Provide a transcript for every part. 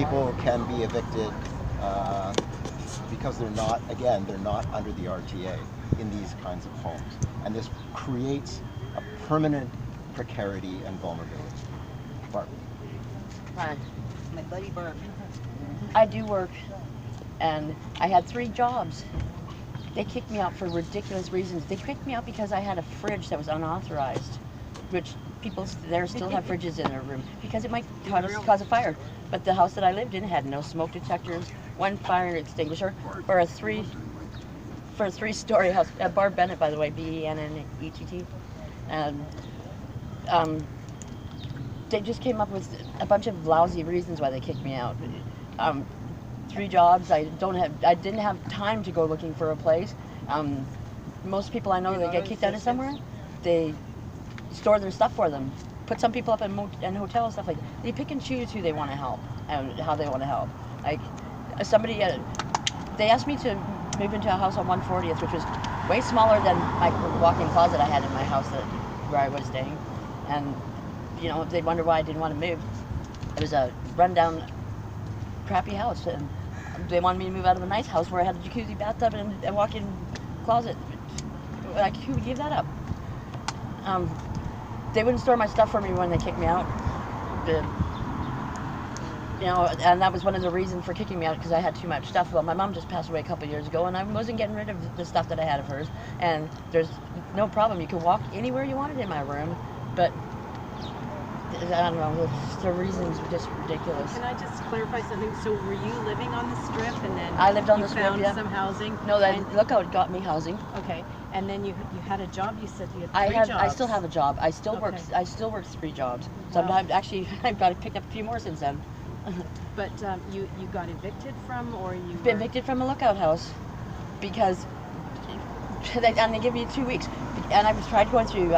people can be evicted because they're not, again, they're not under the RTA in these kinds of homes. And this creates a permanent precarity and vulnerability. Barb. Hi. My buddy Barb. I do work, and I had 3 jobs. They kicked me out for ridiculous reasons. They kicked me out because I had a fridge that was unauthorized, which people there still have fridges in their room because it might cause a fire. But the house that I lived in had no smoke detectors, 1 fire extinguisher for a 3-story house. Barb Bennett, by the way, Bennett, and they just came up with a bunch of lousy reasons why they kicked me out. 3 jobs. I didn't have time to go looking for a place. Most people I know that get kicked out of somewhere, they store their stuff for them. Put some people up in hotels and stuff like that. They pick and choose who they want to help and how they want to help. Like somebody, they asked me to move into a house on 140th, which was way smaller than my walk-in closet I had in my house where I was staying. And you know, they wonder why I didn't want to move. It was a rundown, crappy house, and they wanted me to move out of a nice house where I had a jacuzzi, bathtub, and a walk-in closet. Like, who would give that up? They wouldn't store my stuff for me when they kicked me out. You know, and that was one of the reasons for kicking me out, because I had too much stuff. Well, my mom just passed away a couple years ago, and I wasn't getting rid of the stuff that I had of hers. And there's no problem. You can walk anywhere you wanted in my room, but I don't know, the reasons were just ridiculous. Can I just clarify something? So were you living on the strip and then I lived on the strip, found yeah. some housing? No, that Lookout got me housing. Okay, and then you had a job. You said you had 3 jobs. I still have a job. I still Okay. work. I still work 3 jobs. Sometimes actually I've got to pick up a few more since then. But you got evicted from, or you Been evicted from a Lookout house because they give you 2 weeks. And I was tried going through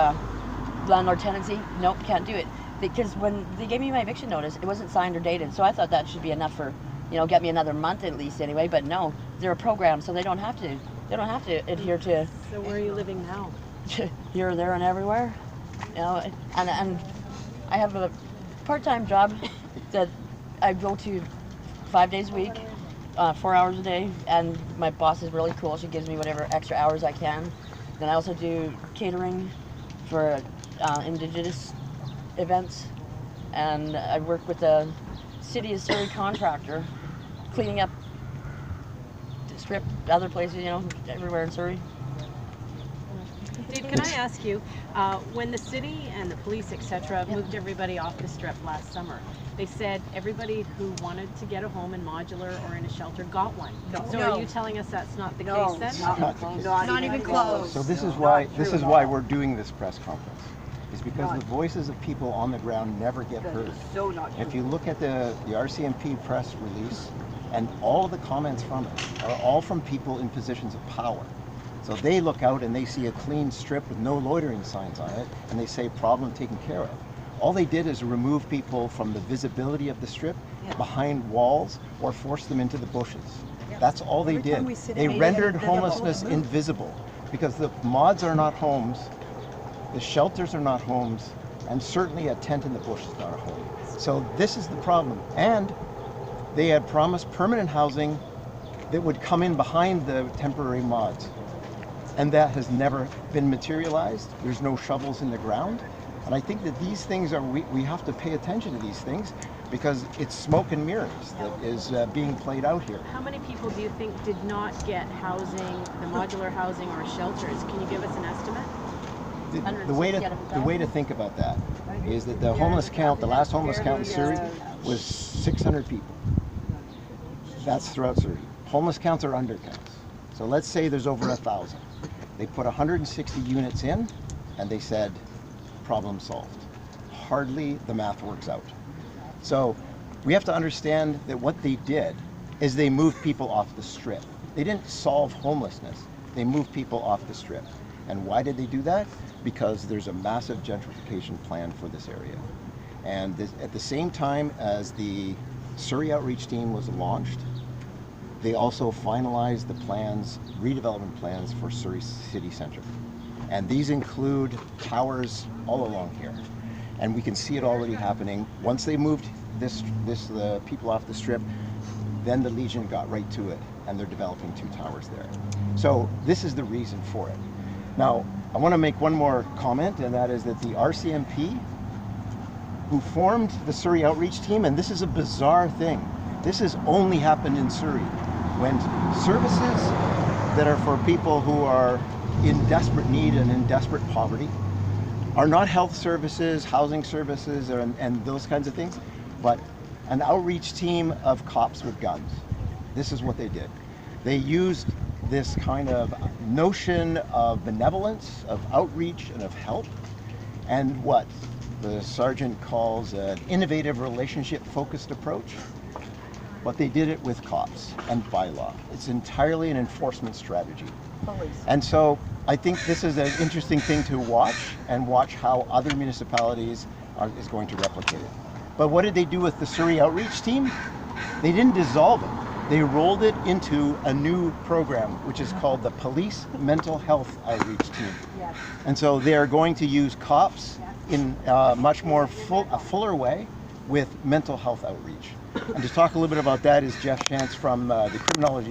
landlord tenancy. Nope, can't do it. Because when they gave me my eviction notice, it wasn't signed or dated, so I thought that should be enough for, you know, get me another month at least anyway. But no, they're a program, so they don't have to. They don't have to adhere to. So where are you living now? Here, there, and everywhere. You know, and I have a part-time job that I go to 5 days a week, 4 hours a day, and my boss is really cool. She gives me whatever extra hours I can. Then I also do catering for Indigenous events, and I work with the City of Surrey contractor, cleaning up the strip, other places, you know, everywhere in Surrey. Dave, can I ask you, when the city and the police, etc., moved everybody off the strip last summer, they said everybody who wanted to get a home in modular or in a shelter got one. So are you telling us that's not the case then? Not even close. So this is why we're doing this press conference. Is because the voices of people on the ground never get heard. So not true. If you look at the RCMP press release, and all of the comments from it are all from people in positions of power. So they look out and they see a clean strip with no loitering signs on it, and they say problem taken care of. All they did is remove people from the visibility of the strip behind walls or force them into the bushes. That's all they did. They rendered homelessness invisible, because the mods are not homes, the shelters are not homes, and certainly a tent in the bush is not a home. So this is the problem. And they had promised permanent housing that would come in behind the temporary mods. And that has never been materialized. There's no shovels in the ground. And I think that these things are, we have to pay attention to these things, because it's smoke and mirrors that is being played out here. How many people do you think did not get housing, the modular housing or shelters? Can you give us an estimate? The way to think about that is that the homeless count, the last homeless count in Surrey was 600 people. That's throughout Surrey. Homeless counts are undercounts. So let's say there's over 1,000. They put 160 units in, and they said, problem solved. Hardly the math works out. So we have to understand that what they did is they moved people off the strip. They didn't solve homelessness. They moved people off the strip. And why did they do that? Because there's a massive gentrification plan for this area. And at the same time as the Surrey outreach team was launched, they also finalized the plans, redevelopment plans for Surrey City Centre. And these include towers all along here. And we can see it already happening. Once they moved the people off the strip, then the Legion got right to it, and they're developing 2 towers there. So this is the reason for it. Now, I want to make one more comment, and that is that the RCMP, who formed the Surrey outreach team, and this is a bizarre thing, this has only happened in Surrey, when services that are for people who are in desperate need and in desperate poverty are not health services, housing services, and those kinds of things, but an outreach team of cops with guns. This is what they did. They used this kind of notion of benevolence, of outreach, and of help, and what the sergeant calls an innovative relationship-focused approach. But they did it with cops and by law. It's entirely an enforcement strategy. Police. And so I think this is an interesting thing to watch, and watch how other municipalities is going to replicate it. But what did they do with the Surrey outreach team? They didn't dissolve it. They rolled it into a new program, which is called the Police Mental Health Outreach Team. Yes. And so they are going to use cops in much more a fuller way with mental health outreach. And to talk a little bit about that is Jeff Shantz from the Criminology